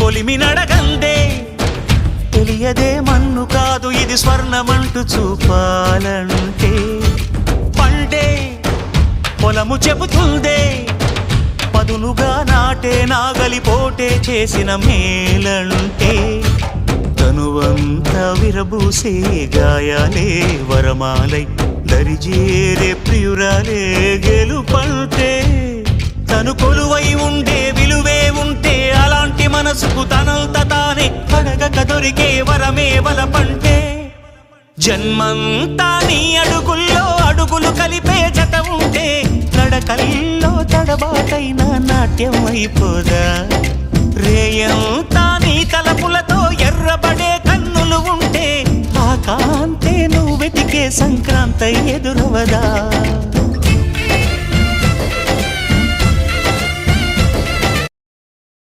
కొలిమి నడగందే తెలియదే మన్ను కాదు ఇది స్వర్ణమంటూ చూపాలంటే పండే పొలము చెబుతుందే పదునుగా నాటే నాగలిపోటే చేసిన మేలంటే తనువంతా విరబూసే గాయాలే వరమాలై దరిజేరే ప్రియురాలే గెలుపంటే తను కొలువై ఉండే విలువే ఉంటే అలాంటి మనసుకు తనంత తానే అడగక దొరికే వరమే వలపంటే జన్మంతా నీ అడుగుల్లో అడుగులు కలిపే జత ఉంటే నడకల్లో తడబాటైన నాట్యం అయిపోదా రేయంతా నీ తలపులతో ఎర్రబడే కన్నులు ఉంటే ఆ కాంతే నువ్వు వెతికే సంక్రాంతి ఎదురవదా